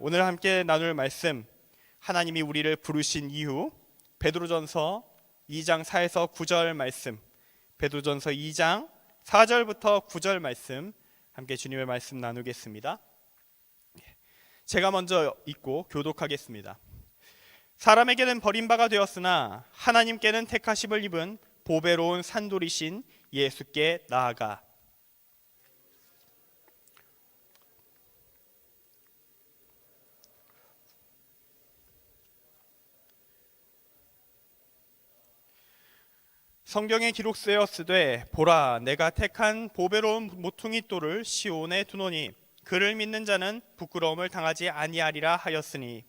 오늘 함께 나눌 말씀, 하나님이 우리를 부르신 이유, 베드로전서 2장 4에서 9절 말씀, 베드로전서 2장 4절부터 9절 말씀, 함께 주님의 말씀 나누겠습니다. 제가 먼저 읽고 교독하겠습니다. 사람에게는 버림바가 되었으나 하나님께는 택하심을 입은 보배로운 산돌이신 예수께 나아가. 성경에 기록되었으되 보라, 내가 택한 보배로운 모퉁이 돌을 시온에 두노니 그를 믿는 자는 부끄러움을 당하지 아니하리라 하였으니,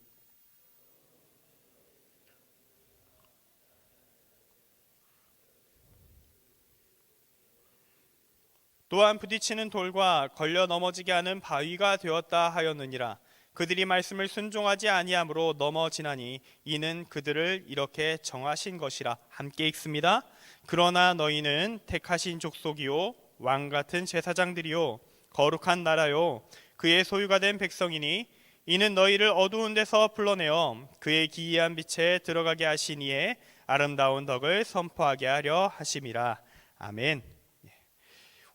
또한 부딪히는 돌과 걸려 넘어지게 하는 바위가 되었다 하였느니라. 그들이 말씀을 순종하지 아니함으로 넘어지나니 이는 그들을 이렇게 정하신 것이라. 함께 읽습니다. 그러나 너희는 택하신 족속이요 왕같은 제사장들이요 거룩한 나라요 그의 소유가 된 백성이니 이는 너희를 어두운 데서 불러내어 그의 기이한 빛에 들어가게 하시니에 아름다운 덕을 선포하게 하려 하심이라. 아멘.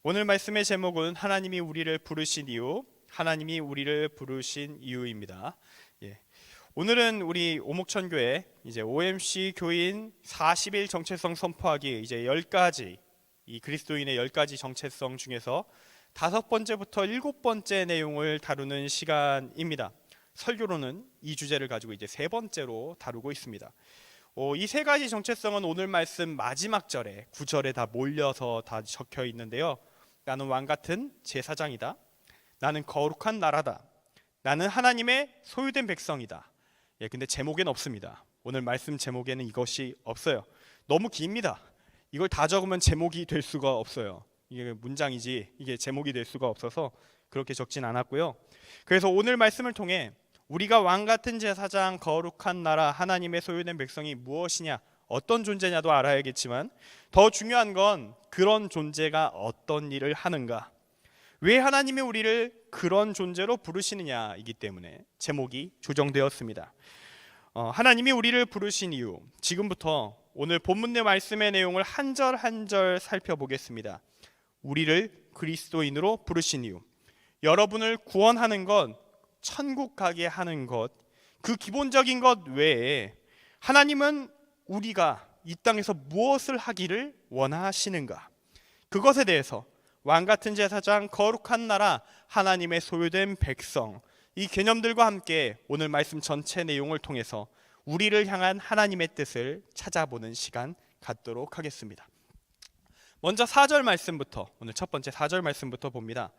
오늘 말씀의 제목은 하나님이 우리를 부르신 이유, 하나님이 우리를 부르신 이유입니다. 오늘은 우리 오목천교회 이제 OMC 교인 40일 정체성 선포하기, 이제 10가지 이 그리스도인의 10가지 정체성 중에서 5번째부터 7번째 내용을 다루는 시간입니다. 설교로는 이 주제를 가지고 이제 3번째로 다루고 있습니다. 이 3가지 정체성은 오늘 말씀 마지막 절에 9절에 다 몰려서 다 적혀 있는데요. 나는 왕같은 제사장이다. 나는 거룩한 나라다. 나는 하나님의 소유된 백성이다. 근데 제목에는 없습니다. 오늘 말씀 제목에는 이것이 없어요. 너무 깁니다. 이걸 다 적으면 제목이 될 수가 없어요. 이게 문장이지 이게 제목이 될 수가 없어서 그렇게 적진 않았고요. 그래서 오늘 말씀을 통해 우리가 왕같은 제사장, 거룩한 나라, 하나님의 소유된 백성이 무엇이냐, 어떤 존재냐도 알아야겠지만 더 중요한 건 그런 존재가 어떤 일을 하는가, 왜 하나님이 우리를 그런 존재로 부르시느냐이기 때문에 제목이 조정되었습니다. 하나님이 우리를 부르신 이유, 지금부터 오늘 본문의 말씀의 내용을 한 절 한 절 살펴보겠습니다. 우리를 그리스도인으로 부르신 이유, 여러분을 구원하는 것, 천국 가게 하는 것, 그 기본적인 것 외에 하나님은 우리가 이 땅에서 무엇을 하기를 원하시는가, 그것에 대해서 왕같은 제사장, 거룩한 나라, 하나님의 소유된 백성, 이 개념들과 함께 오늘 말씀 전체 내용을 통해서 우리를 향한 하나님의 뜻을 찾아보는 시간 갖도록 하겠습니다. 먼저 4절 말씀부터, 오늘 첫 번째 4절 말씀부터 봅니다.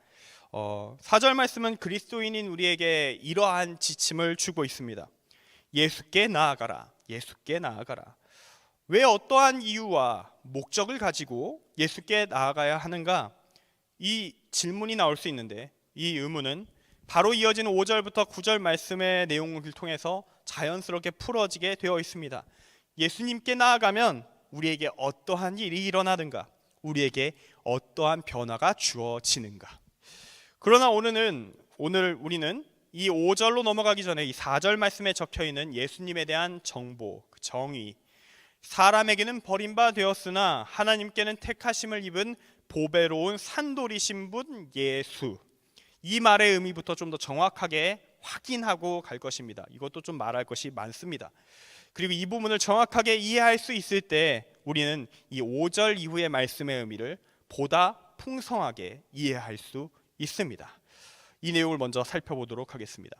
4절 말씀은 그리스도인인 우리에게 이러한 지침을 주고 있습니다. 예수께 나아가라. 예수께 나아가라. 왜 어떠한 이유와 목적을 가지고 예수께 나아가야 하는가? 이 질문이 나올 수 있는데 이 의문은 바로 이어지는 5절부터 9절 말씀의 내용을 통해서 자연스럽게 풀어지게 되어 있습니다. 예수님께 나아가면 우리에게 어떠한 일이 일어나는가? 우리에게 어떠한 변화가 주어지는가? 그러나 오늘 우리는 이 5절로 넘어가기 전에 이 4절 말씀에 적혀있는 예수님에 대한 정보, 정의, 사람에게는 버림바 되었으나 하나님께는 택하심을 입은 보배로운 산돌이신 분 예수, 이 말의 의미부터 좀 더 정확하게 확인하고 갈 것입니다. 이것도 좀 말할 것이 많습니다. 그리고 이 부분을 정확하게 이해할 수 있을 때 우리는 이 5절 이후의 말씀의 의미를 보다 풍성하게 이해할 수 있습니다. 이 내용을 먼저 살펴보도록 하겠습니다.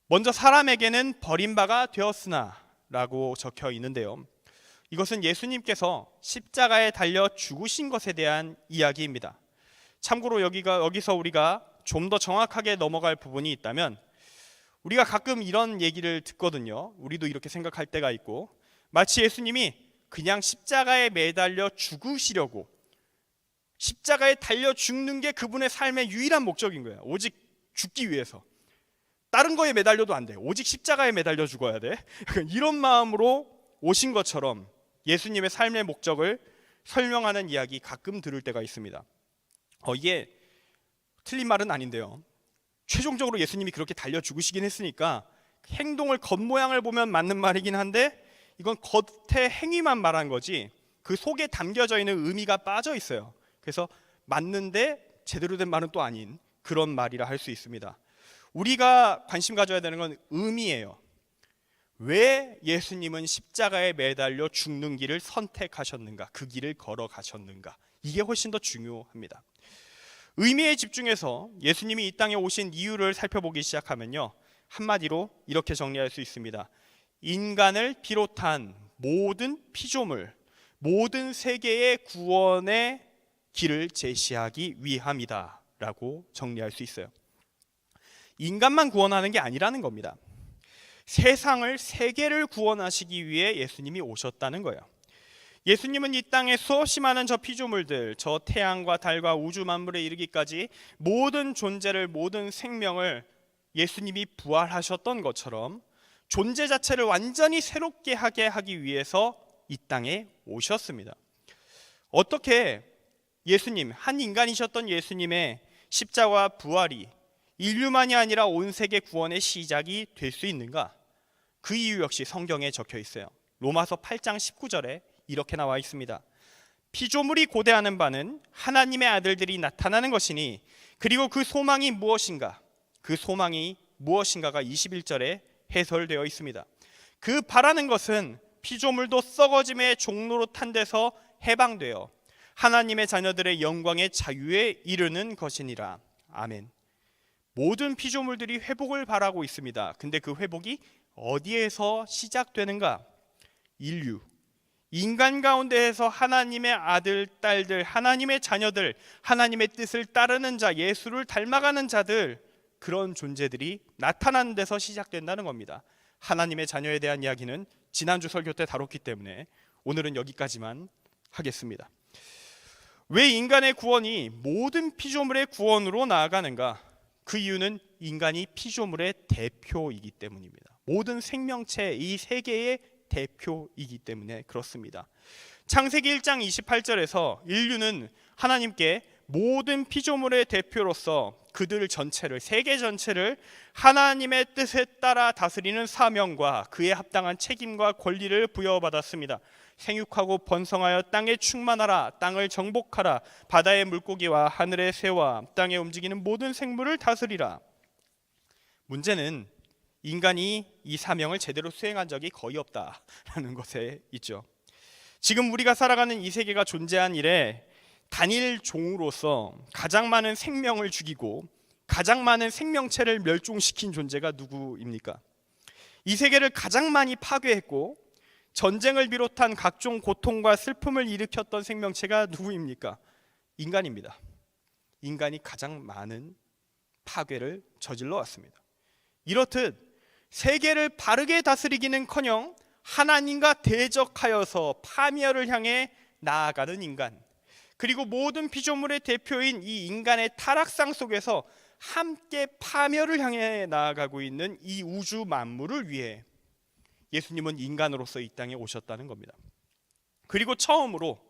먼저 사람에게는 버림바가 되었으나 라고 적혀 있는데요, 이것은 예수님께서 십자가에 달려 죽으신 것에 대한 이야기입니다. 참고로 여기서 우리가 좀 더 정확하게 넘어갈 부분이 있다면, 우리가 가끔 이런 얘기를 듣거든요. 우리도 이렇게 생각할 때가 있고, 마치 예수님이 그냥 십자가에 매달려 죽으시려고, 십자가에 달려 죽는 게 그분의 삶의 유일한 목적인 거예요. 오직 죽기 위해서. 다른 거에 매달려도 안 돼. 오직 십자가에 매달려 죽어야 돼. 이런 마음으로 오신 것처럼 예수님의 삶의 목적을 설명하는 이야기 가끔 들을 때가 있습니다. 이게 틀린 말은 아닌데요, 최종적으로 예수님이 그렇게 달려 죽으시긴 했으니까 행동을 겉모양을 보면 맞는 말이긴 한데 이건 겉의 행위만 말한 거지 그 속에 담겨져 있는 의미가 빠져 있어요. 그래서 맞는데 제대로 된 말은 또 아닌 그런 말이라 할 수 있습니다. 우리가 관심 가져야 되는 건 의미예요. 왜 예수님은 십자가에 매달려 죽는 길을 선택하셨는가? 그 길을 걸어가셨는가? 이게 훨씬 더 중요합니다. 의미에 집중해서 예수님이 이 땅에 오신 이유를 살펴보기 시작하면요, 한마디로 이렇게 정리할 수 있습니다. 인간을 비롯한 모든 피조물, 모든 세계의 구원의 길을 제시하기 위함이다 라고 정리할 수 있어요. 인간만 구원하는 게 아니라는 겁니다. 세상을, 세계를 구원하시기 위해 예수님이 오셨다는 거예요. 예수님은 이 땅에 수없이 많은 저 피조물들, 저 태양과 달과 우주 만물에 이르기까지 모든 존재를, 모든 생명을 예수님이 부활하셨던 것처럼 존재 자체를 완전히 새롭게 하게 하기 위해서 이 땅에 오셨습니다. 어떻게 예수님, 한 인간이셨던 예수님의 십자가와 부활이 인류만이 아니라 온 세계 구원의 시작이 될 수 있는가? 그 이유 역시 성경에 적혀 있어요. 로마서 8장 19절에 이렇게 나와 있습니다. 피조물이 고대하는 바는 하나님의 아들들이 나타나는 것이니 그리고 그 소망이 무엇인가? 그 소망이 무엇인가가 21절에 해설되어 있습니다. 그 바라는 것은 피조물도 썩어짐의 종로로 탄 데서 해방되어 하나님의 자녀들의 영광의 자유에 이르는 것이니라. 아멘. 모든 피조물들이 회복을 바라고 있습니다. 근데 그 회복이 어디에서 시작되는가? 인류, 인간 가운데에서 하나님의 아들, 딸들, 하나님의 자녀들, 하나님의 뜻을 따르는 자, 예수를 닮아가는 자들, 그런 존재들이 나타나는 데서 시작된다는 겁니다. 하나님의 자녀에 대한 이야기는 지난주 설교 때 다뤘기 때문에 오늘은 여기까지만 하겠습니다. 왜 인간의 구원이 모든 피조물의 구원으로 나아가는가? 그 이유는 인간이 피조물의 대표이기 때문입니다. 모든 생명체, 이 세계의 대표이기 때문에 그렇습니다. 창세기 1장 28절에서 인류는 하나님께 모든 피조물의 대표로서 그들 전체를, 세계 전체를 하나님의 뜻에 따라 다스리는 사명과 그에 합당한 책임과 권리를 부여받았습니다. 생육하고 번성하여 땅에 충만하라, 땅을 정복하라, 바다의 물고기와 하늘의 새와 땅에 움직이는 모든 생물을 다스리라. 문제는 인간이 이 사명을 제대로 수행한 적이 거의 없다라는 것에 있죠. 지금 우리가 살아가는 이 세계가 존재한 이래 단일 종으로서 가장 많은 생명을 죽이고 가장 많은 생명체를 멸종시킨 존재가 누구입니까? 이 세계를 가장 많이 파괴했고 전쟁을 비롯한 각종 고통과 슬픔을 일으켰던 생명체가 누구입니까? 인간입니다. 인간이 가장 많은 파괴를 저질러 왔습니다. 이렇듯 세계를 바르게 다스리기는커녕 하나님과 대적하여서 파멸을 향해 나아가는 인간, 그리고 모든 피조물의 대표인 이 인간의 타락상 속에서 함께 파멸을 향해 나아가고 있는 이 우주 만물을 위해 예수님은 인간으로서 이 땅에 오셨다는 겁니다. 그리고 처음으로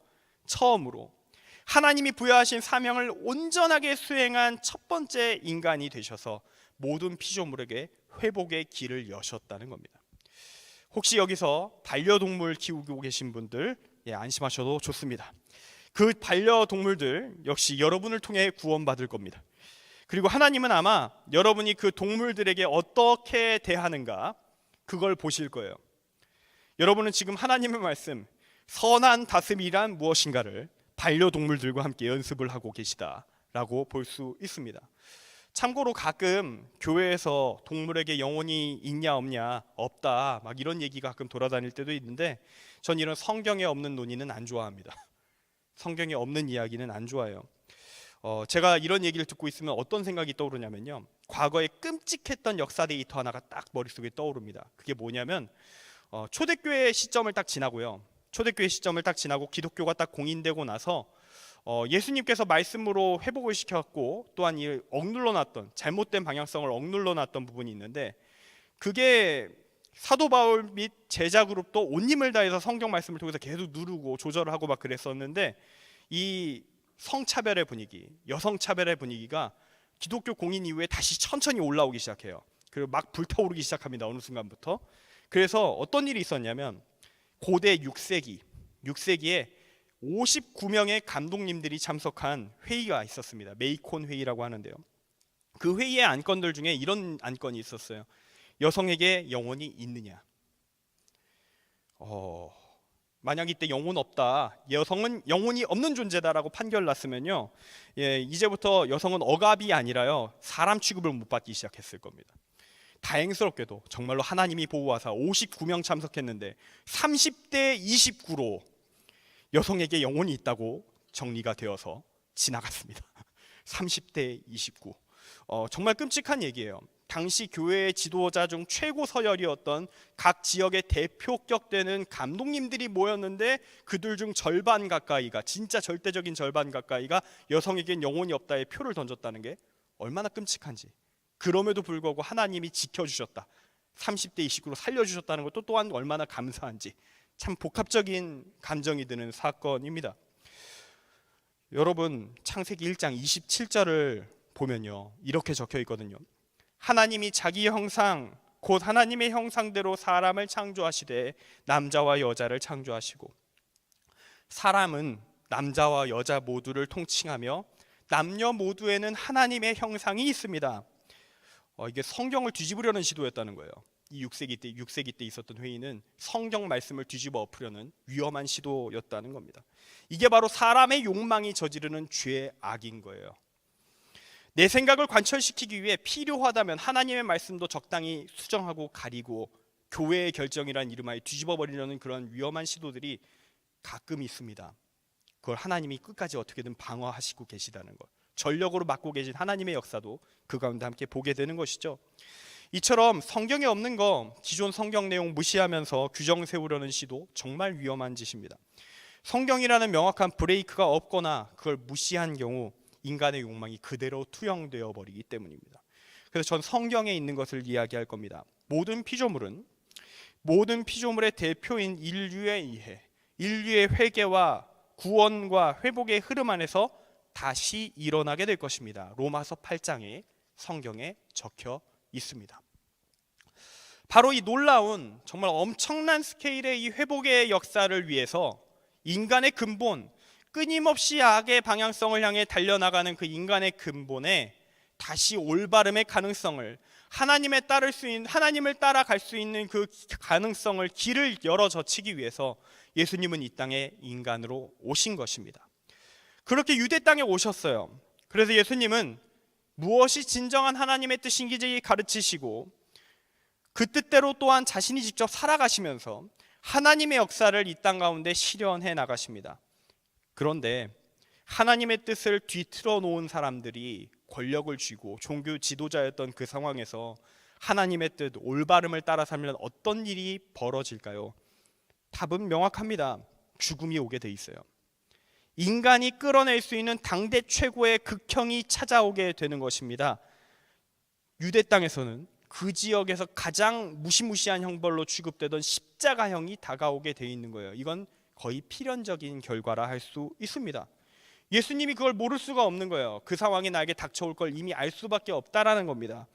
하나님이 부여하신 사명을 온전하게 수행한 첫 번째 인간이 되셔서 모든 피조물에게 회복의 길을 여셨다는 겁니다. 혹시 여기서 반려동물 키우고 계신 분들 안심하셔도 좋습니다. 그 반려동물들 역시 여러분을 통해 구원받을 겁니다. 그리고 하나님은 아마 여러분이 그 동물들에게 어떻게 대하는가 그걸 보실 거예요. 여러분은 지금 하나님의 말씀, 선한 다스림이란 무엇인가를 반려동물들과 함께 연습을 하고 계시다라고 볼 수 있습니다. 참고로 가끔 교회에서 동물에게 영혼이 있냐 없냐, 없다 막 이런 얘기가 가끔 돌아다닐 때도 있는데 전 이런 성경에 없는 논의는 안 좋아합니다. 성경에 없는 이야기는 안 좋아해요. 제가 이런 얘기를 듣고 있으면 어떤 생각이 떠오르냐면요, 과거에 끔찍했던 역사 데이터 하나가 딱 머릿속에 떠오릅니다. 그게 뭐냐면 초대교회 시점을 딱 지나고요, 초대교회 시점을 딱 지나고 기독교가 딱 공인되고 나서 예수님께서 말씀으로 회복을 시켰고 또한 이 억눌러놨던 잘못된 방향성을 억눌러놨던 부분이 있는데, 그게 사도 바울 및 제자 그룹도 온 힘을 다해서 성경 말씀을 통해서 계속 누르고 조절을 하고 막 그랬었는데, 이 성차별의 분위기, 여성차별의 분위기가 기독교 공인 이후에 다시 천천히 올라오기 시작해요. 그리고 막 불타오르기 시작합니다. 어느 순간부터. 그래서 어떤 일이 있었냐면 고대 6세기에 59명의 감독님들이 참석한 회의가 있었습니다. 메이콘 회의라고 하는데요. 그 회의의 안건들 중에 이런 안건이 있었어요. 여성에게 영혼이 있느냐? 만약 이때 영혼 없다, 여성은 영혼이 없는 존재다라고 판결 났으면요, 이제부터 여성은 억압이 아니라요, 사람 취급을 못 받기 시작했을 겁니다. 다행스럽게도 정말로 하나님이 보호하사 59명 참석했는데 30대 29로 여성에게 영혼이 있다고 정리가 되어서 지나갔습니다. 30대 29. 정말 끔찍한 얘기예요. 당시 교회의 지도자 중 최고 서열이었던 각 지역의 대표격되는 감독님들이 모였는데 그들 중 절반 가까이가, 진짜 절대적인 절반 가까이가 여성에겐 영혼이 없다의 표를 던졌다는 게 얼마나 끔찍한지. 그럼에도 불구하고 하나님이 지켜주셨다, 30대 29로 살려주셨다는 것도 또한 얼마나 감사한지 참 복합적인 감정이 드는 사건입니다. 여러분, 창세기 1장 27절을 보면요, 이렇게 적혀 있거든요. 하나님이 자기 형상 곧 하나님의 형상대로 사람을 창조하시되 남자와 여자를 창조하시고, 사람은 남자와 여자 모두를 통칭하며 남녀 모두에는 하나님의 형상이 있습니다. 이게 성경을 뒤집으려는 시도였다는 거예요. 이 6세기 때 있었던 회의는 성경 말씀을 뒤집어 엎으려는 위험한 시도였다는 겁니다. 이게 바로 사람의 욕망이 저지르는 죄의 악인 거예요. 내 생각을 관철시키기 위해 필요하다면 하나님의 말씀도 적당히 수정하고 가리고 교회의 결정이란 이름하에 뒤집어 버리려는 그런 위험한 시도들이 가끔 있습니다. 그걸 하나님이 끝까지 어떻게든 방어하시고 계시다는 것, 전력으로 맡고 계신 하나님의 역사도 그 가운데 함께 보게 되는 것이죠. 이처럼 성경에 없는 거 기존 성경 내용 무시하면서 규정 세우려는 시도, 정말 위험한 짓입니다. 성경이라는 명확한 브레이크가 없거나 그걸 무시한 경우 인간의 욕망이 그대로 투영되어 버리기 때문입니다. 그래서 전 성경에 있는 것을 이야기할 겁니다. 모든 피조물의 대표인 인류의 이해, 인류의 회개와 구원과 회복의 흐름 안에서 다시 일어나게 될 것입니다. 로마서 8장에 성경에 적혀 있습니다. 바로 이 놀라운, 정말 엄청난 스케일의 이 회복의 역사를 위해서 인간의 근본, 끊임없이 악의 방향성을 향해 달려나가는 그 인간의 근본에 다시 올바름의 가능성을, 하나님을 따라갈 수 있는 그 가능성을, 길을 열어 젖히기 위해서 예수님은 이 땅에 인간으로 오신 것입니다. 그렇게 유대 땅에 오셨어요. 그래서 예수님은 무엇이 진정한 하나님의 뜻인지 가르치시고 그 뜻대로 또한 자신이 직접 살아가시면서 하나님의 역사를 이 땅 가운데 실현해 나가십니다. 그런데 하나님의 뜻을 뒤틀어 놓은 사람들이 권력을 쥐고 종교 지도자였던 그 상황에서 하나님의 뜻, 올바름을 따라 살면 어떤 일이 벌어질까요? 답은 명확합니다. 죽음이 오게 돼 있어요. 인간이 끌어낼 수 있는 당대 최고의 극형이 찾아오게 되는 것입니다. 유대 땅에서는 그 지역에서 가장 무시무시한 형벌로 취급되던 십자가형이 다가오게 돼 있는 거예요. 이건 거의 필연적인 결과라 할 수 있습니다. 예수님이 그걸 모를 수가 없는 거예요. 그 상황이 나에게 닥쳐올 걸 이미 알 수밖에 없다라는 겁니다.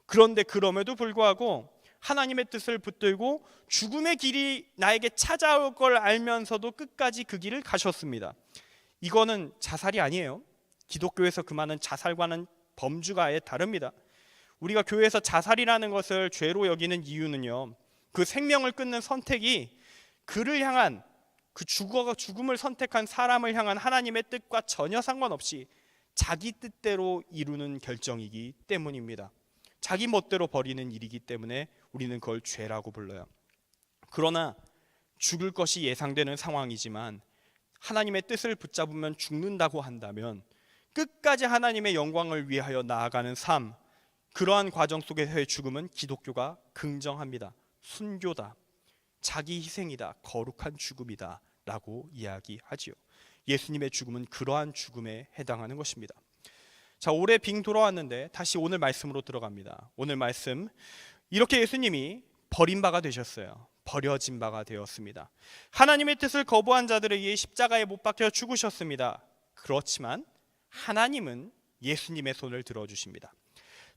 그런데 그럼에도 불구하고 하나님의 뜻을 붙들고 죽음의 길이 나에게 찾아올 걸 알면서도 끝까지 그 길을 가셨습니다. 이거는 자살이 아니에요. 기독교에서 금하는 자살과는 범주가 아예 다릅니다. 우리가 교회에서 자살이라는 것을 죄로 여기는 이유는요, 그 생명을 끊는 선택이 그를 향한, 그 죽음을 선택한 사람을 향한 하나님의 뜻과 전혀 상관없이 자기 뜻대로 이루는 결정이기 때문입니다. 자기 멋대로 벌이는 일이기 때문에 우리는 그걸 죄라고 불러요. 그러나 죽을 것이 예상되는 상황이지만 하나님의 뜻을 붙잡으면 죽는다고 한다면 끝까지 하나님의 영광을 위하여 나아가는 삶, 그러한 과정 속에서의 죽음은 기독교가 긍정합니다. 순교다, 자기 희생이다, 거룩한 죽음이다 라고 이야기하지요. 예수님의 죽음은 그러한 죽음에 해당하는 것입니다. 자, 올해 빙 돌아왔는데 다시 오늘 말씀으로 들어갑니다. 오늘 말씀, 이렇게 예수님이 버린 바가 되셨어요. 버려진 바가 되었습니다. 하나님의 뜻을 거부한 자들을 위해 십자가에 못 박혀 죽으셨습니다. 그렇지만 하나님은 예수님의 손을 들어주십니다.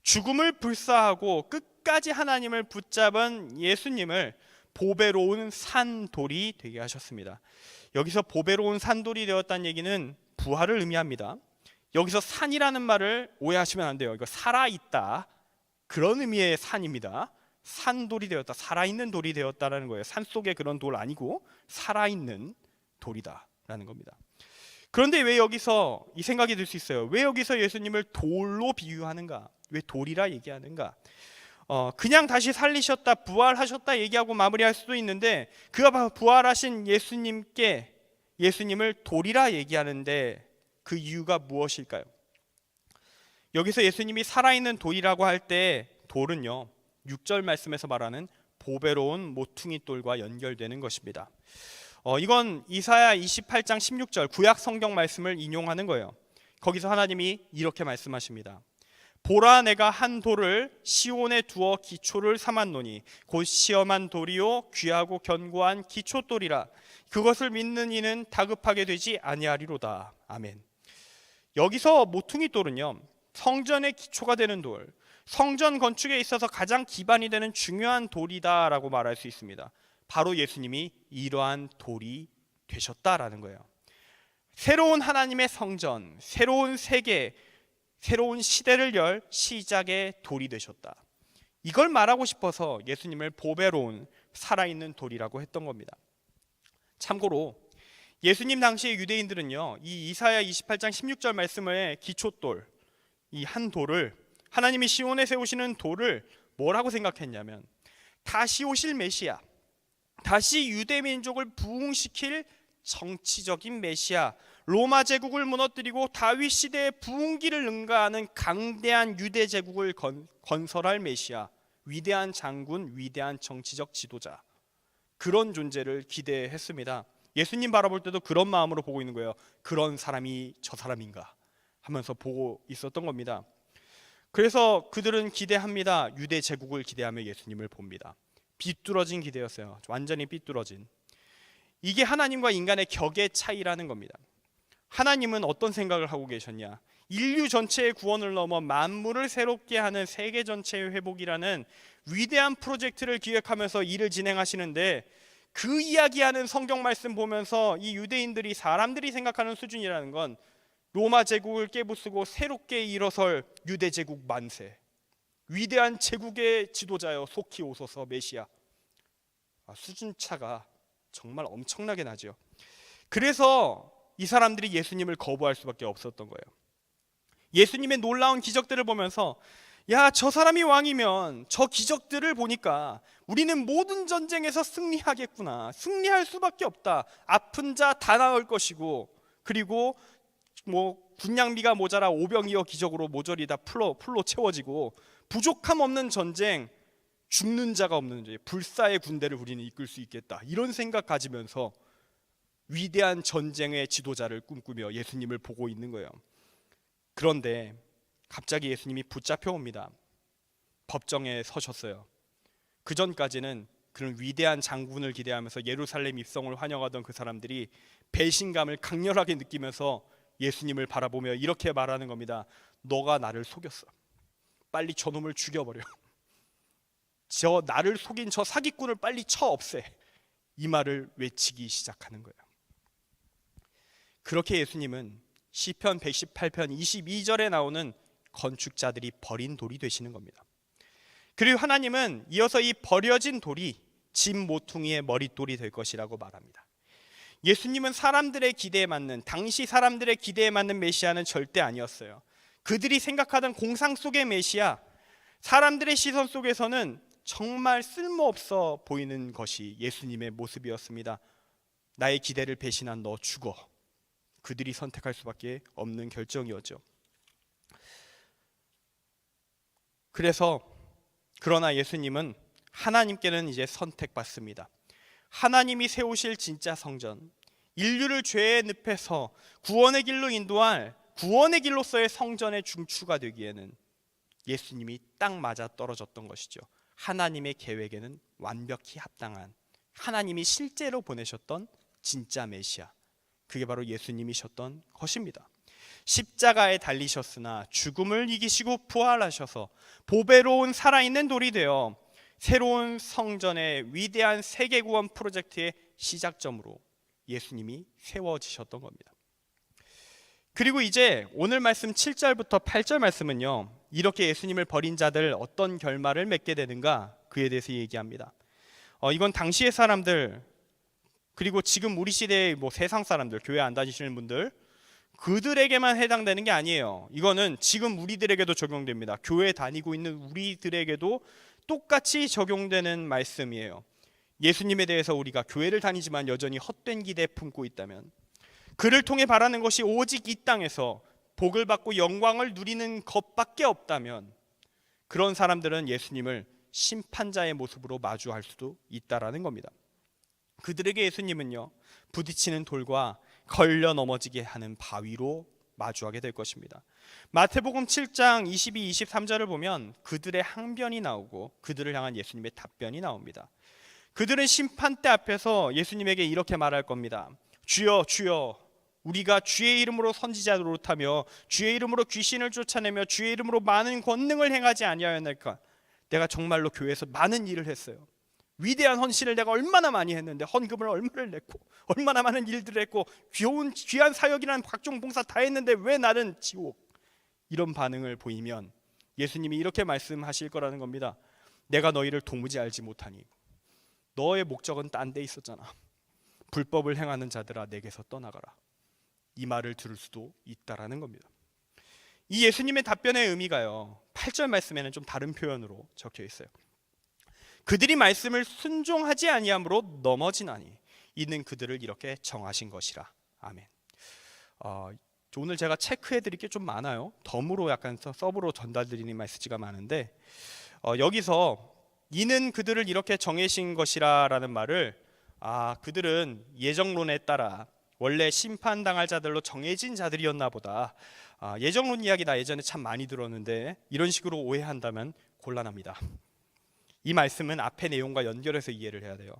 죽음을 불사하고 끝까지 하나님을 붙잡은 예수님을 보배로운 산돌이 되게 하셨습니다. 여기서 보배로운 산돌이 되었다는 얘기는 부활을 의미합니다. 여기서 산이라는 말을 오해하시면 안 돼요. 이거 살아있다, 그런 의미의 산입니다. 산돌이 되었다, 살아있는 돌이 되었다라는 거예요. 산속의 그런 돌 아니고 살아있는 돌이다라는 겁니다. 그런데 왜 여기서 이 생각이 들 수 있어요. 왜 여기서 예수님을 돌로 비유하는가? 왜 돌이라 얘기하는가? 그냥 다시 살리셨다, 부활하셨다 얘기하고 마무리할 수도 있는데, 그가 부활하신 예수님을 돌이라 얘기하는데 그 이유가 무엇일까요? 여기서 예수님이 살아있는 돌이라고 할 때 돌은요, 6절 말씀에서 말하는 보배로운 모퉁이 돌과 연결되는 것입니다. 이건 이사야 28장 16절 구약 성경 말씀을 인용하는 거예요. 거기서 하나님이 이렇게 말씀하십니다. 보라, 내가 한 돌을 시온에 두어 기초를 삼았노니 곧 시험한 돌이요 귀하고 견고한 기초돌이라. 그것을 믿는 이는 다급하게 되지 아니하리로다. 아멘. 여기서 모퉁이 돌은요, 성전의 기초가 되는 돌, 성전 건축에 있어서 가장 기반이 되는 중요한 돌이다라고 말할 수 있습니다. 바로 예수님이 이러한 돌이 되셨다라는 거예요. 새로운 하나님의 성전, 새로운 세계, 새로운 시대를 열 시작의 돌이 되셨다. 이걸 말하고 싶어서 예수님을 보배로운 살아있는 돌이라고 했던 겁니다. 참고로 예수님 당시의 유대인들은요, 이 이사야 28장 16절 말씀의 기초돌, 이 한 돌을, 하나님이 시온에 세우시는 돌을 뭐라고 생각했냐면 다시 오실 메시아, 다시 유대 민족을 부흥시킬 정치적인 메시아, 로마 제국을 무너뜨리고 다윗 시대의 부흥기를 능가하는 강대한 유대 제국을 건설할 메시아, 위대한 장군, 위대한 정치적 지도자, 그런 존재를 기대했습니다. 예수님 바라볼 때도 그런 마음으로 보고 있는 거예요. 그런 사람이 저 사람인가 하면서 보고 있었던 겁니다. 그래서 그들은 기대합니다. 유대 제국을 기대하며 예수님을 봅니다. 삐뚤어진 기대였어요. 완전히 삐뚤어진. 이게 하나님과 인간의 격의 차이라는 겁니다. 하나님은 어떤 생각을 하고 계셨냐? 인류 전체의 구원을 넘어 만물을 새롭게 하는 세계 전체의 회복이라는 위대한 프로젝트를 기획하면서 일을 진행하시는데, 그 이야기하는 성경 말씀 보면서 이 유대인들이, 사람들이 생각하는 수준이라는 건 로마 제국을 깨부수고 새롭게 일어설 유대 제국 만세, 위대한 제국의 지도자여 속히 오소서 메시아. 수준차가 정말 엄청나게 나죠. 그래서 이 사람들이 예수님을 거부할 수밖에 없었던 거예요. 예수님의 놀라운 기적들을 보면서, 야, 저 사람이 왕이면 저 기적들을 보니까 우리는 모든 전쟁에서 승리하겠구나, 승리할 수밖에 없다, 아픈 자 다 나을 것이고, 그리고 군량미가 모자라 오병이어 기적으로 모조리 다 풀로 채워지고, 부족함 없는 전쟁, 죽는 자가 없는 전쟁, 불사의 군대를 우리는 이끌 수 있겠다, 이런 생각 가지면서 위대한 전쟁의 지도자를 꿈꾸며 예수님을 보고 있는 거예요. 그런데 갑자기 예수님이 붙잡혀 옵니다. 법정에 서셨어요. 그 전까지는 그런 위대한 장군을 기대하면서 예루살렘 입성을 환영하던 그 사람들이 배신감을 강렬하게 느끼면서 예수님을 바라보며 이렇게 말하는 겁니다. 너가 나를 속였어. 빨리 저놈을 죽여버려. 저 나를 속인 저 사기꾼을 빨리 쳐 없애. 이 말을 외치기 시작하는 거예요. 그렇게 예수님은 시편 118편 22절에 나오는 건축자들이 버린 돌이 되시는 겁니다. 그리고 하나님은 이어서 이 버려진 돌이 집 모퉁이의 머릿돌이 될 것이라고 말합니다. 예수님은 사람들의 기대에 맞는, 당시 사람들의 기대에 맞는 메시아는 절대 아니었어요. 그들이 생각하던 공상 속의 메시아, 사람들의 시선 속에서는 정말 쓸모없어 보이는 것이 예수님의 모습이었습니다. 나의 기대를 배신한 너 죽어. 그들이 선택할 수밖에 없는 결정이었죠. 그러나 예수님은 하나님께는 이제 선택받습니다. 하나님이 세우실 진짜 성전, 인류를 죄의 늪에서 구원의 길로 인도할 구원의 길로서의 성전의 중추가 되기에는 예수님이 딱 맞아 떨어졌던 것이죠. 하나님의 계획에는 완벽히 합당한, 하나님이 실제로 보내셨던 진짜 메시아, 그게 바로 예수님이셨던 것입니다. 십자가에 달리셨으나 죽음을 이기시고 부활하셔서 보배로운 살아있는 돌이 되어 새로운 성전의 위대한 세계구원 프로젝트의 시작점으로 예수님이 세워지셨던 겁니다. 그리고 이제 오늘 말씀 7절부터 8절 말씀은요, 이렇게 예수님을 버린 자들 어떤 결말을 맺게 되는가, 그에 대해서 얘기합니다. 이건 당시의 사람들, 그리고 지금 우리 시대의 세상 사람들, 교회 안 다니시는 분들, 그들에게만 해당되는 게 아니에요. 이거는 지금 우리들에게도 적용됩니다. 교회 다니고 있는 우리들에게도 똑같이 적용되는 말씀이에요. 예수님에 대해서 우리가 교회를 다니지만 여전히 헛된 기대 품고 있다면, 그를 통해 바라는 것이 오직 이 땅에서 복을 받고 영광을 누리는 것밖에 없다면, 그런 사람들은 예수님을 심판자의 모습으로 마주할 수도 있다라는 겁니다. 그들에게 예수님은요, 부딪히는 돌과 걸려 넘어지게 하는 바위로 마주하게 될 것입니다. 마태복음 7장 22, 23절을 보면 그들의 항변이 나오고 그들을 향한 예수님의 답변이 나옵니다. 그들은 심판대 앞에서 예수님에게 이렇게 말할 겁니다. 주여, 주여, 우리가 주의 이름으로 선지자 노릇하며 주의 이름으로 귀신을 쫓아내며 주의 이름으로 많은 권능을 행하지 아니하였나이까? 내가 정말로 교회에서 많은 일을 했어요. 위대한 헌신을 내가 얼마나 많이 했는데, 헌금을 얼마를 냈고 얼마나 많은 일들을 했고 귀한 사역이라는 각종 봉사 다 했는데 왜 나는 지옥? 이런 반응을 보이면 예수님이 이렇게 말씀하실 거라는 겁니다. 내가 너희를 도무지 알지 못하니 너의 목적은 딴 데 있었잖아. 불법을 행하는 자들아, 내게서 떠나가라. 이 말을 들을 수도 있다라는 겁니다. 이 예수님의 답변의 의미가요, 8절 말씀에는 좀 다른 표현으로 적혀 있어요. 그들이 말씀을 순종하지 아니함으로 넘어지나니 이는 그들을 이렇게 정하신 것이라. 아멘. 오늘 제가 체크해 드릴 게 좀 많아요. 덤으로 약간 서브로 전달드리는 메시지가 많은데, 여기서 이는 그들을 이렇게 정하신 것이라 라는 말을, 그들은 예정론에 따라 원래 심판당할 자들로 정해진 자들이었나 보다. 예정론 이야기 나 예전에 참 많이 들었는데 이런 식으로 오해한다면 곤란합니다. 이 말씀은 앞의 내용과 연결해서 이해를 해야 돼요.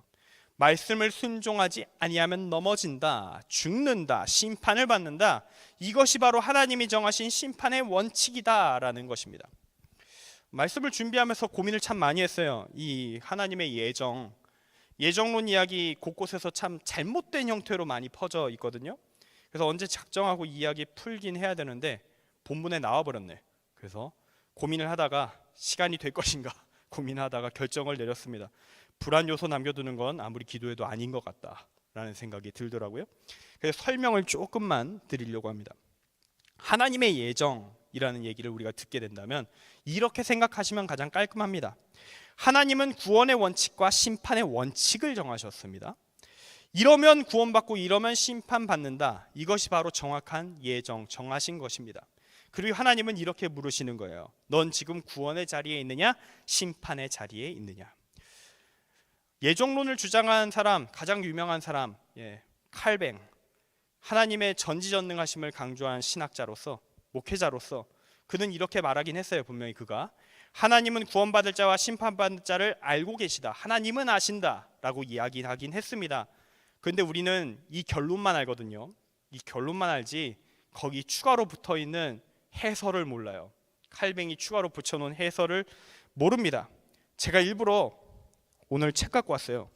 말씀을 순종하지 아니하면 넘어진다, 죽는다, 심판을 받는다. 이것이 바로 하나님이 정하신 심판의 원칙이다 라는 것입니다. 말씀을 준비하면서 고민을 참 많이 했어요. 이 하나님의 예정론 이야기 곳곳에서 참 잘못된 형태로 많이 퍼져 있거든요. 그래서 언제 작정하고 이야기 풀긴 해야 되는데 본문에 나와버렸네. 그래서 고민을 하다가 시간이 될 것인가 고민하다가 결정을 내렸습니다. 불안 요소 남겨두는 건 아무리 기도해도 아닌 것 같다라는 생각이 들더라고요. 그래서 설명을 조금만 드리려고 합니다. 하나님의 예정이라는 얘기를 우리가 듣게 된다면 이렇게 생각하시면 가장 깔끔합니다. 하나님은 구원의 원칙과 심판의 원칙을 정하셨습니다. 이러면 구원받고 이러면 심판받는다. 이것이 바로 정확한 예정, 정하신 것입니다. 그리고 하나님은 이렇게 물으시는 거예요. 넌 지금 구원의 자리에 있느냐? 심판의 자리에 있느냐? 예정론을 주장한 사람, 가장 유명한 사람, 칼뱅. 하나님의 전지전능하심을 강조한 신학자로서, 목회자로서 그는 이렇게 말하긴 했어요. 분명히 그가 하나님은 구원받을 자와 심판받을 자를 알고 계시다. 하나님은 아신다 라고 이야기하긴 했습니다. 그런데 우리는 이 결론만 알거든요. 이 결론만 알지 거기 추가로 붙어있는 해설을 몰라요. 칼뱅이 추가로 붙여놓은 해설을 모릅니다. 제가 일부러 오늘 책 갖고 왔어요.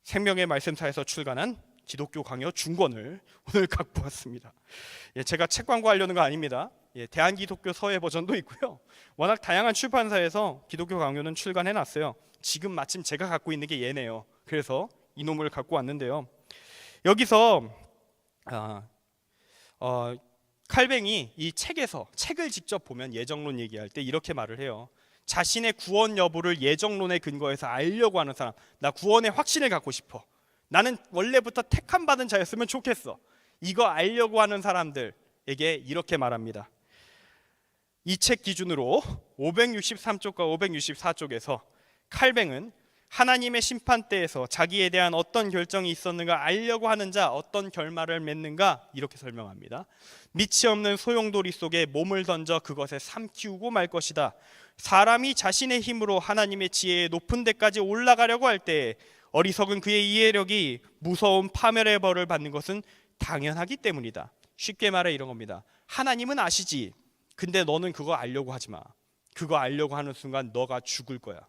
생명의 말씀사에서 출간한 기독교 강요 중권을 오늘 갖고 왔습니다. 제가 책 광고하려는 거 아닙니다. 대한기독교 서예 버전도 있고요. 워낙 다양한 출판사에서 기독교 강요는 출간해놨어요. 지금 마침 제가 갖고 있는 게 얘네요. 그래서 이놈을 갖고 왔는데요. 여기서 칼뱅이 이 책에서 책을 직접 보면 예정론 얘기할 때 이렇게 말을 해요. 자신의 구원 여부를 예정론에 근거해서 알려고 하는 사람, 나 구원의 확신을 갖고 싶어. 나는 원래부터 택함 받은 자였으면 좋겠어. 이거 알려고 하는 사람들에게 이렇게 말합니다. 이 책 기준으로 563쪽과 564쪽에서 칼뱅은 하나님의 심판대에서 자기에 대한 어떤 결정이 있었는가 알려고 하는 자, 어떤 결말을 맺는가 이렇게 설명합니다. 밑이 없는 소용돌이 속에 몸을 던져 그것에 삼키우고 말 것이다. 사람이 자신의 힘으로 하나님의 지혜의 높은 데까지 올라가려고 할 때 어리석은 그의 이해력이 무서운 파멸의 벌을 받는 것은 당연하기 때문이다. 쉽게 말해 이런 겁니다. 하나님은 아시지. 근데 너는 그거 알려고 하지 마. 그거 알려고 하는 순간 너가 죽을 거야.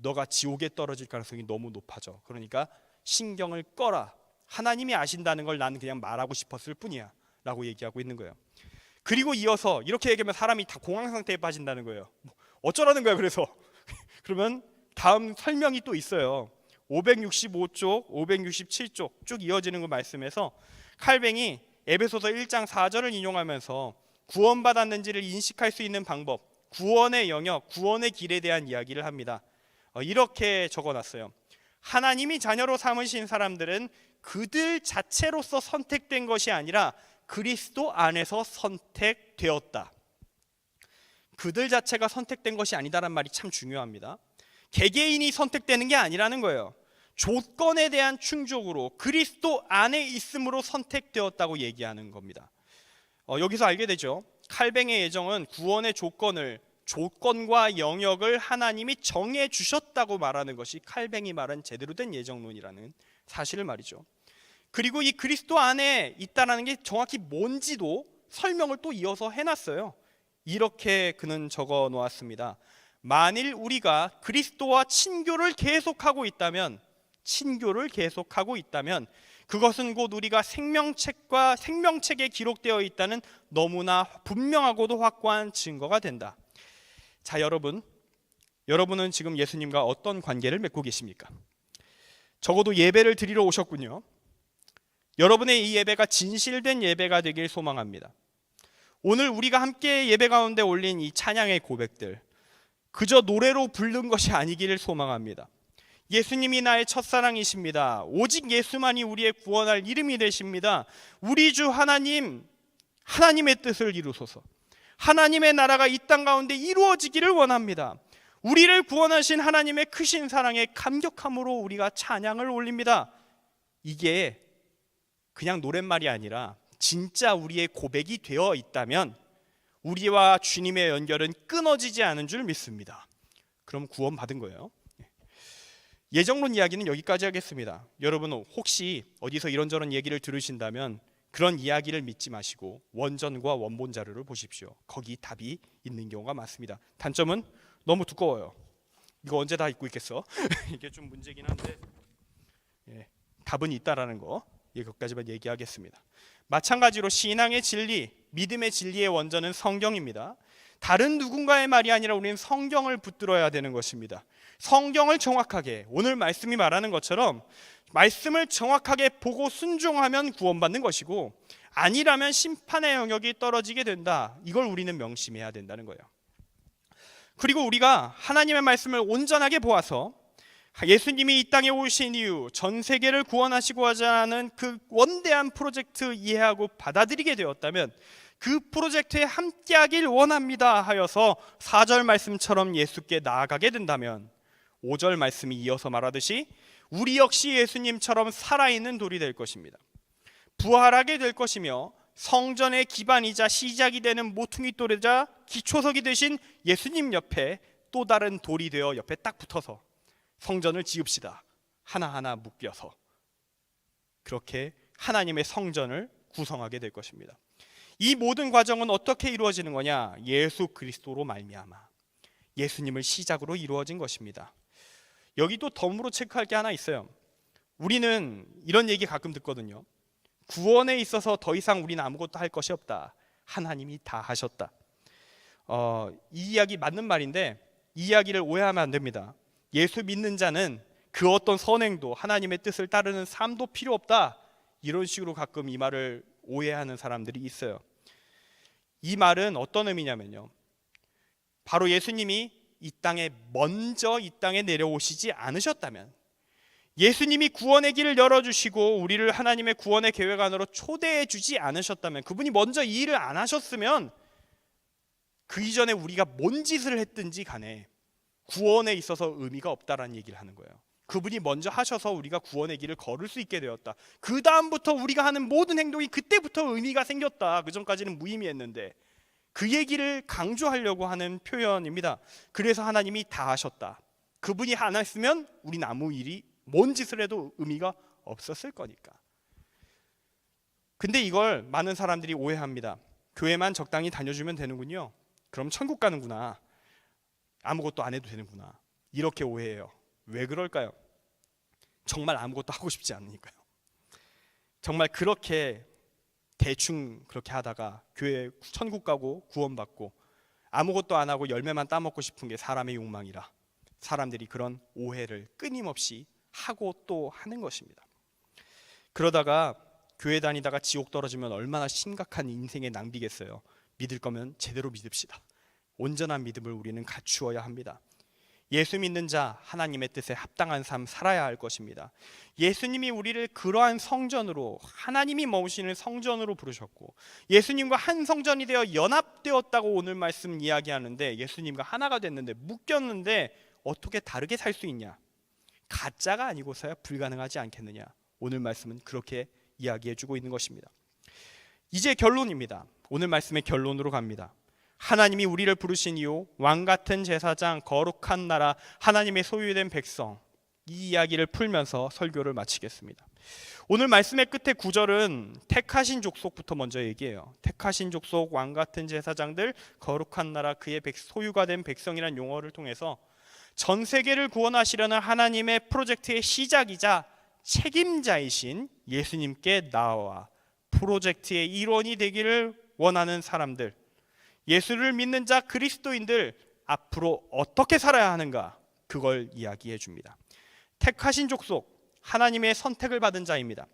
너가 지옥에 떨어질 가능성이 너무 높아져. 그러니까 신경을 꺼라. 하나님이 아신다는 걸 나는 그냥 말하고 싶었을 뿐이야 라고 얘기하고 있는 거예요. 그리고 이어서 이렇게 얘기하면 사람이 다 공황 상태에 빠진다는 거예요. 어쩌라는 거야 그래서. 그러면 다음 설명이 또 있어요. 565쪽, 567쪽 쭉 이어지는 그 말씀에서 칼뱅이 에베소서 1장 4절을 인용하면서 구원받았는지를 인식할 수 있는 방법, 구원의 영역, 구원의 길에 대한 이야기를 합니다. 이렇게 적어놨어요. 하나님이 자녀로 삼으신 사람들은 그들 자체로서 선택된 것이 아니라 그리스도 안에서 선택되었다. 그들 자체가 선택된 것이 아니다란 말이 참 중요합니다. 개개인이 선택되는 게 아니라는 거예요. 조건에 대한 충족으로 그리스도 안에 있음으로 선택되었다고 얘기하는 겁니다. 여기서 알게 되죠. 칼뱅의 예정은 구원의 조건과 영역을 하나님이 정해 주셨다고 말하는 것이 칼뱅이 말한 제대로 된 예정론이라는 사실을 말이죠. 그리고 이 그리스도 안에 있다는 게 정확히 뭔지도 설명을 또 이어서 해놨어요. 이렇게 그는 적어 놓았습니다. 만일 우리가 그리스도와 친교를 계속하고 있다면 그것은 곧 우리가 생명책에 기록되어 있다는 너무나 분명하고도 확고한 증거가 된다. 자, 여러분은 지금 예수님과 어떤 관계를 맺고 계십니까? 적어도 예배를 드리러 오셨군요. 여러분의 이 예배가 진실된 예배가 되길 소망합니다. 오늘 우리가 함께 예배 가운데 올린 이 찬양의 고백들, 그저 노래로 부른 것이 아니기를 소망합니다. 예수님이 나의 첫사랑이십니다. 오직 예수만이 우리의 구원할 이름이 되십니다. 우리 주 하나님, 하나님의 뜻을 이루소서. 하나님의 나라가 이 땅 가운데 이루어지기를 원합니다. 우리를 구원하신 하나님의 크신 사랑에 감격함으로 우리가 찬양을 올립니다. 이게 그냥 노랫말이 아니라 진짜 우리의 고백이 되어 있다면 우리와 주님의 연결은 끊어지지 않은 줄 믿습니다. 그럼 구원받은 거예요. 예정론 이야기는 여기까지 하겠습니다. 여러분 혹시 어디서 이런저런 얘기를 들으신다면 그런 이야기를 믿지 마시고 원전과 원본 자료를 보십시오. 거기 답이 있는 경우가 많습니다. 단점은 너무 두꺼워요. 이거 언제 다 읽고 있겠어? 이게 좀 문제긴 한데 답은 있다라는 거 이것까지만 얘기하겠습니다. 마찬가지로 신앙의 진리, 믿음의 진리의 원전은 성경입니다. 다른 누군가의 말이 아니라 우리는 성경을 붙들어야 되는 것입니다. 성경을 정확하게, 오늘 말씀이 말하는 것처럼 말씀을 정확하게 보고 순종하면 구원받는 것이고 아니라면 심판의 영역이 떨어지게 된다. 이걸 우리는 명심해야 된다는 거예요. 그리고 우리가 하나님의 말씀을 온전하게 보아서 예수님이 이 땅에 오신 이후 전 세계를 구원하시고 하자는 그 원대한 프로젝트 이해하고 받아들이게 되었다면 그 프로젝트에 함께하길 원합니다 하여서 4절 말씀처럼 예수께 나아가게 된다면 5절 말씀이 이어서 말하듯이 우리 역시 예수님처럼 살아있는 돌이 될 것입니다. 부활하게 될 것이며 성전의 기반이자 시작이 되는 모퉁이 돌이자 기초석이 되신 예수님 옆에 또 다른 돌이 되어 옆에 딱 붙어서 성전을 지읍시다. 하나하나 묶여서 그렇게 하나님의 성전을 구성하게 될 것입니다. 이 모든 과정은 어떻게 이루어지는 거냐? 예수 그리스도로 말미암아 예수님을 시작으로 이루어진 것입니다. 여기 또 덤으로 체크할 게 하나 있어요. 우리는 이런 얘기 가끔 듣거든요. 구원에 있어서 더 이상 우리는 아무것도 할 것이 없다. 하나님이 다 하셨다. 이 이야기 맞는 말인데 이 이야기를 오해하면 안 됩니다. 예수 믿는 자는 그 어떤 선행도 하나님의 뜻을 따르는 삶도 필요 없다. 이런 식으로 가끔 이 말을 오해하는 사람들이 있어요. 이 말은 어떤 의미냐면요. 바로 예수님이 이 땅에 내려오시지 않으셨다면, 예수님이 구원의 길을 열어주시고 우리를 하나님의 구원의 계획 안으로 초대해 주지 않으셨다면, 그분이 먼저 이 일을 안 하셨으면 그 이전에 우리가 뭔 짓을 했든지 간에 구원에 있어서 의미가 없다라는 얘기를 하는 거예요. 그분이 먼저 하셔서 우리가 구원의 길을 걸을 수 있게 되었다. 그 다음부터 우리가 하는 모든 행동이 그때부터 의미가 생겼다. 그 전까지는 무의미했는데, 그 얘기를 강조하려고 하는 표현입니다. 그래서 하나님이 다 하셨다. 그분이 안 했으면 우린 아무 일이 뭔 짓을 해도 의미가 없었을 거니까. 근데 이걸 많은 사람들이 오해합니다. 교회만 적당히 다녀주면 되는군요. 그럼 천국 가는구나. 아무것도 안 해도 되는구나. 이렇게 오해해요. 왜 그럴까요? 정말 아무것도 하고 싶지 않으니까요. 정말 그렇게 대충 그렇게 하다가 교회 천국 가고 구원받고 아무것도 안 하고 열매만 따먹고 싶은 게 사람의 욕망이라 사람들이 그런 오해를 끊임없이 하고 또 하는 것입니다. 그러다가 교회 다니다가 지옥 떨어지면 얼마나 심각한 인생의 낭비겠어요. 믿을 거면 제대로 믿읍시다. 온전한 믿음을 우리는 갖추어야 합니다. 예수 믿는 자, 하나님의 뜻에 합당한 삶 살아야 할 것입니다. 예수님이 우리를 그러한 성전으로, 하나님이 머무시는 성전으로 부르셨고 예수님과 한 성전이 되어 연합되었다고 오늘 말씀 이야기하는데, 예수님과 하나가 됐는데, 묶였는데 어떻게 다르게 살 수 있냐? 가짜가 아니고서야 불가능하지 않겠느냐? 오늘 말씀은 그렇게 이야기해주고 있는 것입니다. 이제 결론입니다. 오늘 말씀의 결론으로 갑니다. 하나님이 우리를 부르신 이유, 왕같은 제사장, 거룩한 나라, 하나님의 소유된 백성, 이 이야기를 풀면서 설교를 마치겠습니다. 오늘 말씀의 끝에 9절은 택하신 족속부터 먼저 얘기해요. 택하신 족속, 왕같은 제사장들, 거룩한 나라, 그의 소유가 된 백성이라는 용어를 통해서 전 세계를 구원하시려는 하나님의 프로젝트의 시작이자 책임자이신 예수님께 나와 프로젝트의 일원이 되기를 원하는 사람들, 예수를 믿는 자 그리스도인들 앞으로 어떻게 살아야 하는가, 그걸 이야기해 줍니다. 택하신 족속, 하나님의 선택을 받은 자입니다.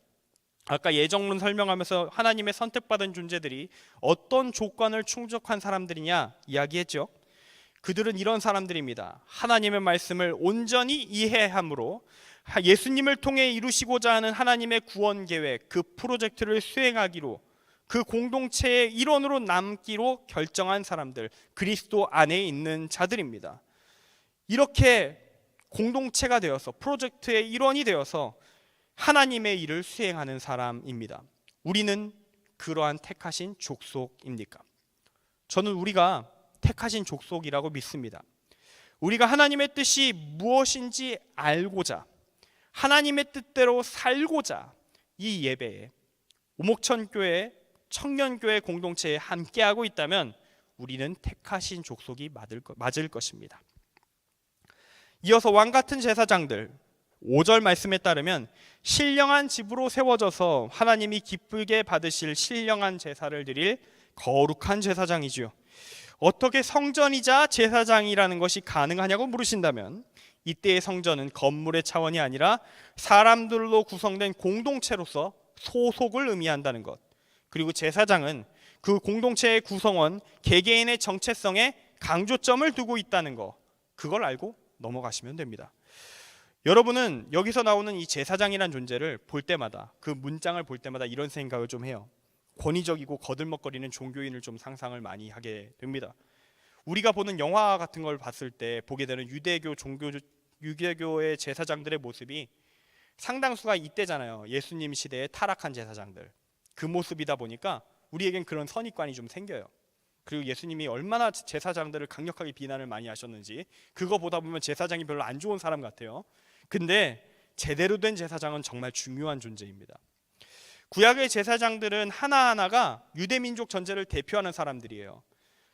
아까 예정론 설명하면서 하나님의 선택받은 존재들이 어떤 조건을 충족한 사람들이냐 이야기했죠. 그들은 이런 사람들입니다. 하나님의 말씀을 온전히 이해함으로 예수님을 통해 이루시고자 하는 하나님의 구원 계획, 그 프로젝트를 수행하기로, 그 공동체의 일원으로 남기로 결정한 사람들, 그리스도 안에 있는 자들입니다. 이렇게 공동체가 되어서 프로젝트의 일원이 되어서 하나님의 일을 수행하는 사람입니다. 우리는 그러한 택하신 족속입니까? 저는 우리가 택하신 족속이라고 믿습니다. 우리가 하나님의 뜻이 무엇인지 알고자, 하나님의 뜻대로 살고자 이 예배에, 오목천교회 청년교회 공동체에 함께하고 있다면 우리는 택하신 족속이 맞을 것입니다. 이어서 왕같은 제사장들, 5절 말씀에 따르면 신령한 집으로 세워져서 하나님이 기쁘게 받으실 신령한 제사를 드릴 거룩한 제사장이지요. 어떻게 성전이자 제사장이라는 것이 가능하냐고 물으신다면, 이때의 성전은 건물의 차원이 아니라 사람들로 구성된 공동체로서 소속을 의미한다는 것, 그리고 제사장은 그 공동체의 구성원 개개인의 정체성에 강조점을 두고 있다는 것, 그걸 알고 넘어가시면 됩니다. 여러분은 여기서 나오는 이 제사장이란 존재를 볼 때마다, 그 문장을 볼 때마다 이런 생각을 좀 해요. 권위적이고 거들먹거리는 종교인을 좀 상상을 많이 하게 됩니다. 우리가 보는 영화 같은 걸 봤을 때 보게 되는 유대교의 제사장들의 모습이 상당수가 이때잖아요. 예수님 시대의 타락한 제사장들, 그 모습이다 보니까 우리에겐 그런 선입관이 좀 생겨요. 그리고 예수님이 얼마나 제사장들을 강력하게 비난을 많이 하셨는지 그거 보다 보면 제사장이 별로 안 좋은 사람 같아요. 근데 제대로 된 제사장은 정말 중요한 존재입니다. 구약의 제사장들은 하나하나가 유대민족 전체를 대표하는 사람들이에요.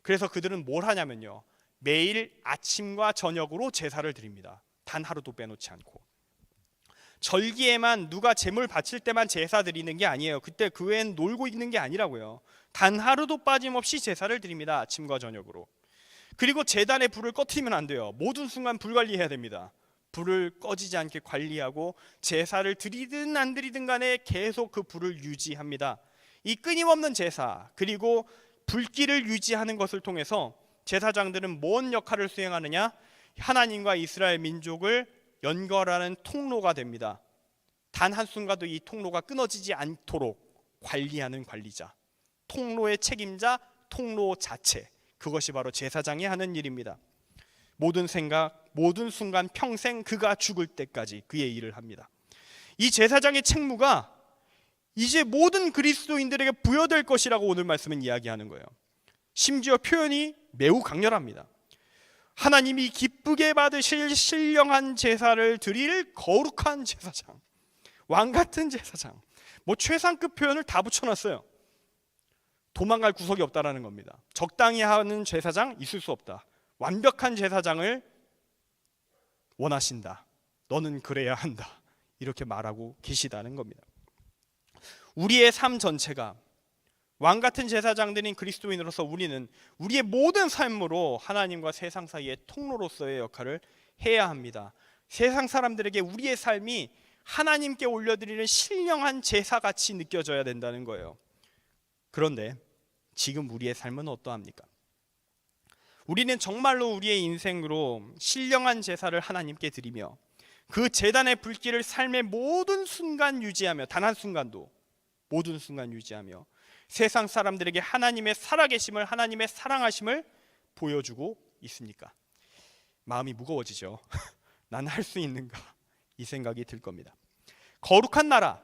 그래서 그들은 뭘 하냐면요, 매일 아침과 저녁으로 제사를 드립니다. 단 하루도 빼놓지 않고. 절기에만 누가 제물 바칠 때만 제사 드리는 게 아니에요. 그때 그 외엔 놀고 있는 게 아니라고요. 단 하루도 빠짐없이 제사를 드립니다. 아침과 저녁으로. 그리고 제단에 불을 꺼트리면 안 돼요. 모든 순간 불 관리해야 됩니다. 불을 꺼지지 않게 관리하고 제사를 드리든 안 드리든 간에 계속 그 불을 유지합니다. 이 끊임없는 제사, 그리고 불길을 유지하는 것을 통해서 제사장들은 뭔 역할을 수행하느냐? 하나님과 이스라엘 민족을 연결하는 통로가 됩니다. 단 한순간도 이 통로가 끊어지지 않도록 관리하는 관리자, 통로의 책임자, 통로 자체, 그것이 바로 제사장이 하는 일입니다. 모든 생각, 모든 순간, 평생 그가 죽을 때까지 그의 일을 합니다. 이 제사장의 책무가 이제 모든 그리스도인들에게 부여될 것이라고 오늘 말씀은 이야기하는 거예요. 심지어 표현이 매우 강렬합니다. 하나님이 기쁘게 받으실 신령한 제사를 드릴 거룩한 제사장, 왕같은 제사장. 뭐 최상급 표현을 다 붙여놨어요. 도망갈 구석이 없다라는 겁니다. 적당히 하는 제사장 있을 수 없다. 완벽한 제사장을 원하신다. 너는 그래야 한다. 이렇게 말하고 계시다는 겁니다. 우리의 삶 전체가 왕 같은 제사장들인 그리스도인으로서 우리는 우리의 모든 삶으로 하나님과 세상 사이의 통로로서의 역할을 해야 합니다. 세상 사람들에게 우리의 삶이 하나님께 올려드리는 신령한 제사같이 느껴져야 된다는 거예요. 그런데 지금 우리의 삶은 어떠합니까? 우리는 정말로 우리의 인생으로 신령한 제사를 하나님께 드리며 그 제단의 불길을 삶의 모든 순간 유지하며, 단 한순간도 모든 순간 유지하며 세상 사람들에게 하나님의 살아계심을, 하나님의 사랑하심을 보여주고 있습니까? 마음이 무거워지죠. 난 할 수 있는가? 이 생각이 들 겁니다. 거룩한 나라,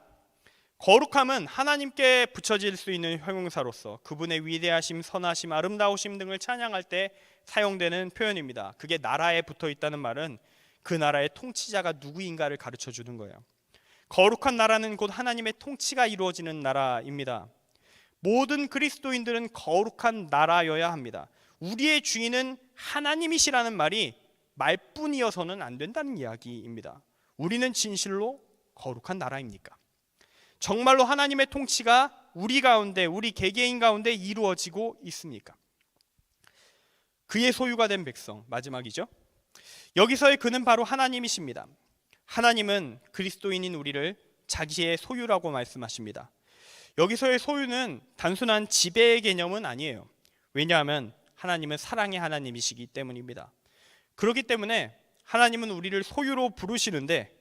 거룩함은 하나님께 붙여질 수 있는 형용사로서 그분의 위대하심, 선하심, 아름다우심 등을 찬양할 때 사용되는 표현입니다. 그게 나라에 붙어 있다는 말은 그 나라의 통치자가 누구인가를 가르쳐 주는 거예요. 거룩한 나라는 곧 하나님의 통치가 이루어지는 나라입니다. 모든 그리스도인들은 거룩한 나라여야 합니다. 우리의 주인은 하나님이시라는 말이 말뿐이어서는 안 된다는 이야기입니다. 우리는 진실로 거룩한 나라입니까? 정말로 하나님의 통치가 우리 가운데, 우리 개개인 가운데 이루어지고 있습니까? 그의 소유가 된 백성, 마지막이죠. 여기서의 그는 바로 하나님이십니다. 하나님은 그리스도인인 우리를 자기의 소유라고 말씀하십니다. 여기서의 소유는 단순한 지배의 개념은 아니에요. 왜냐하면 하나님은 사랑의 하나님이시기 때문입니다. 그렇기 때문에 하나님은 우리를 소유로 부르시는데,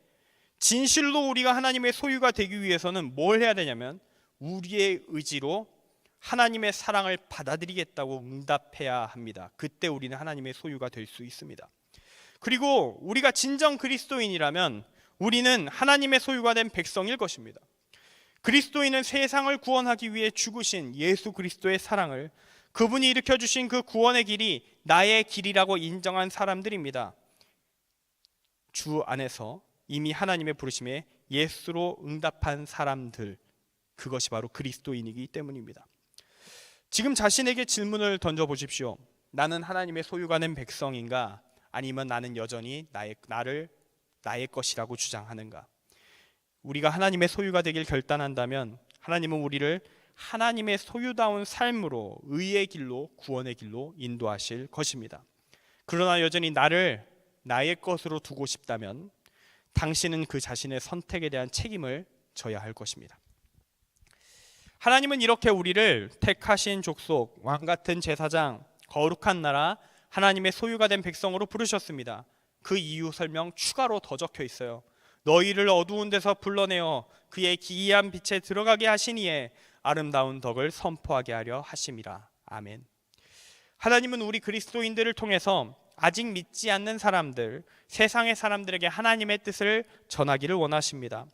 진실로 우리가 하나님의 소유가 되기 위해서는 뭘 해야 되냐면 우리의 의지로 하나님의 사랑을 받아들이겠다고 응답해야 합니다. 그때 우리는 하나님의 소유가 될 수 있습니다. 그리고 우리가 진정 그리스도인이라면 우리는 하나님의 소유가 된 백성일 것입니다. 그리스도인은 세상을 구원하기 위해 죽으신 예수 그리스도의 사랑을, 그분이 일으켜주신 그 구원의 길이 나의 길이라고 인정한 사람들입니다. 주 안에서 이미 하나님의 부르심에 예수로 응답한 사람들, 그것이 바로 그리스도인이기 때문입니다. 지금 자신에게 질문을 던져보십시오. 나는 하나님의 소유가 된 백성인가? 아니면 나는 여전히 나의 것이라고 주장하는가? 우리가 하나님의 소유가 되길 결단한다면 하나님은 우리를 하나님의 소유다운 삶으로, 의의 길로, 구원의 길로 인도하실 것입니다. 그러나 여전히 나를 나의 것으로 두고 싶다면 당신은 그 자신의 선택에 대한 책임을 져야 할 것입니다. 하나님은 이렇게 우리를 택하신 족속, 왕같은 제사장, 거룩한 나라, 하나님의 소유가 된 백성으로 부르셨습니다. 그 이유 설명 추가로 더 적혀 있어요. 너희를 어두운 데서 불러내어 그의 기이한 빛에 들어가게 하시니에 아름다운 덕을 선포하게 하려 하심이라. 아멘. 하나님은 우리 그리스도인들을 통해서 아직 믿지 않는 사람들, 세상의 사람들에게 하나님의 뜻을 전하기를 원하십니다.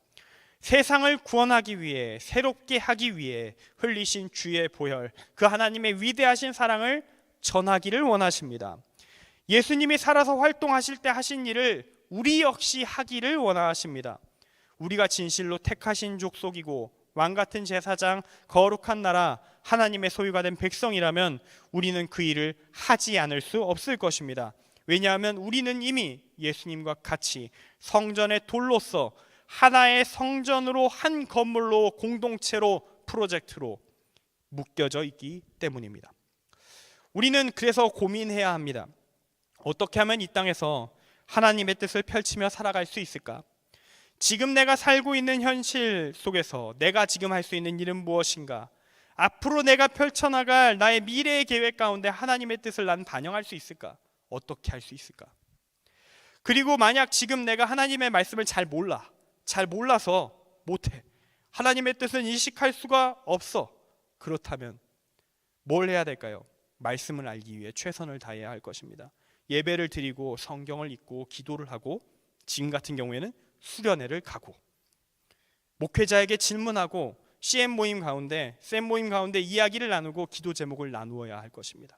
세상을 구원하기 위해, 새롭게 하기 위해 흘리신 주의 보혈, 그 하나님의 위대하신 사랑을 전하기를 원하십니다. 예수님이 살아서 활동하실 때 하신 일을 우리 역시 하기를 원하십니다. 우리가 진실로 택하신 족속이고 왕같은 제사장, 거룩한 나라, 하나님의 소유가 된 백성이라면 우리는 그 일을 하지 않을 수 없을 것입니다. 왜냐하면 우리는 이미 예수님과 같이 성전의 돌로서 하나의 성전으로, 한 건물로, 공동체로, 프로젝트로 묶여져 있기 때문입니다. 우리는 그래서 고민해야 합니다. 어떻게 하면 이 땅에서 하나님의 뜻을 펼치며 살아갈 수 있을까? 지금 내가 살고 있는 현실 속에서 내가 지금 할 수 있는 일은 무엇인가? 앞으로 내가 펼쳐나갈 나의 미래의 계획 가운데 하나님의 뜻을 난 반영할 수 있을까? 어떻게 할 수 있을까? 그리고 만약 지금 내가 하나님의 말씀을 잘 몰라서 못해, 하나님의 뜻은 인식할 수가 없어, 그렇다면 뭘 해야 될까요? 말씀을 알기 위해 최선을 다해야 할 것입니다. 예배를 드리고 성경을 읽고 기도를 하고, 지금 같은 경우에는 수련회를 가고, 목회자에게 질문하고, 쌤 모임 가운데 이야기를 나누고 기도 제목을 나누어야 할 것입니다.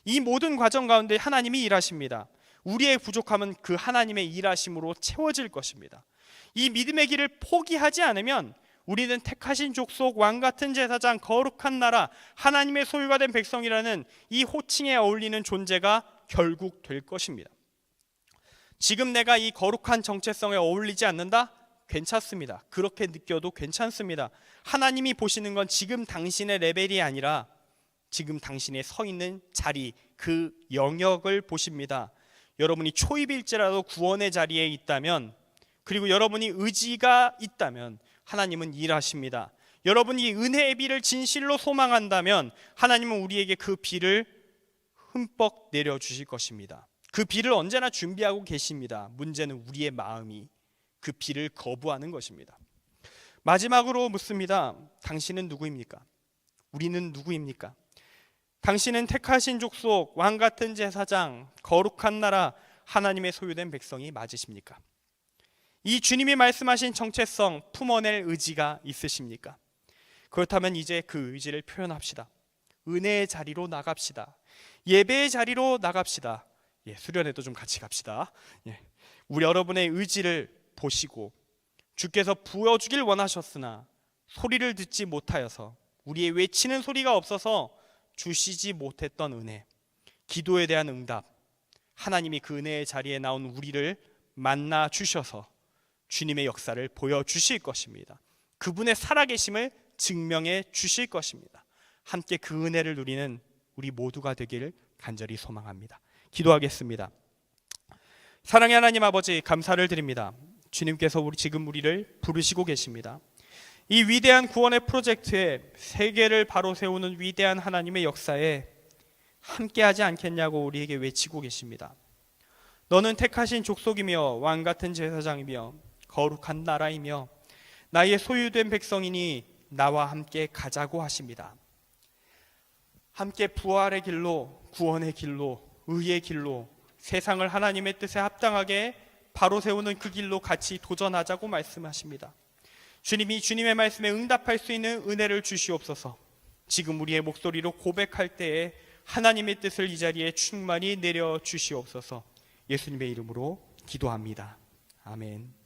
이 모든 과정 가운데 하나님이 일하십니다. 우리의 부족함은 그 하나님의 일하심으로 채워질 것입니다. 이 믿음의 길을 포기하지 않으면 우리는 택하신 족속, 왕같은 제사장, 거룩한 나라, 하나님의 소유가 된 백성이라는 이 호칭에 어울리는 존재가 결국 될 것입니다. 지금 내가 이 거룩한 정체성에 어울리지 않는다? 괜찮습니다. 그렇게 느껴도 괜찮습니다. 하나님이 보시는 건 지금 당신의 레벨이 아니라 지금 당신의 서 있는 자리, 그 영역을 보십니다. 여러분이 초입일지라도 구원의 자리에 있다면, 그리고 여러분이 의지가 있다면 하나님은 일하십니다. 여러분이 은혜의 비를 진실로 소망한다면 하나님은 우리에게 그 비를 흠뻑 내려주실 것입니다. 그 비를 언제나 준비하고 계십니다. 문제는 우리의 마음이 그 비를 거부하는 것입니다. 마지막으로 묻습니다. 당신은 누구입니까? 우리는 누구입니까? 당신은 택하신 족속, 왕같은 제사장, 거룩한 나라, 하나님의 소유된 백성이 맞으십니까? 이 주님이 말씀하신 정체성 품어낼 의지가 있으십니까? 그렇다면 이제 그 의지를 표현합시다. 은혜의 자리로 나갑시다. 예배의 자리로 나갑시다. 수련회도 좀 같이 갑시다. 우리 여러분의 의지를 보시고 주께서 부어주길 원하셨으나 소리를 듣지 못하여서, 우리의 외치는 소리가 없어서 주시지 못했던 은혜, 기도에 대한 응답, 하나님이 그 은혜의 자리에 나온 우리를 만나 주셔서 주님의 역사를 보여주실 것입니다. 그분의 살아계심을 증명해 주실 것입니다. 함께 그 은혜를 누리는 우리 모두가 되기를 간절히 소망합니다. 기도하겠습니다. 사랑의 하나님 아버지, 감사를 드립니다. 주님께서 지금 우리를 부르시고 계십니다. 이 위대한 구원의 프로젝트에, 세계를 바로 세우는 위대한 하나님의 역사에 함께하지 않겠냐고 우리에게 외치고 계십니다. 너는 택하신 족속이며 왕같은 제사장이며 거룩한 나라이며 나의 소유된 백성이니 나와 함께 가자고 하십니다. 함께 부활의 길로, 구원의 길로, 의의 길로, 세상을 하나님의 뜻에 합당하게 바로 세우는 그 길로 같이 도전하자고 말씀하십니다. 주님이 주님의 말씀에 응답할 수 있는 은혜를 주시옵소서. 지금 우리의 목소리로 고백할 때에 하나님의 뜻을 이 자리에 충만히 내려 주시옵소서. 예수님의 이름으로 기도합니다. 아멘.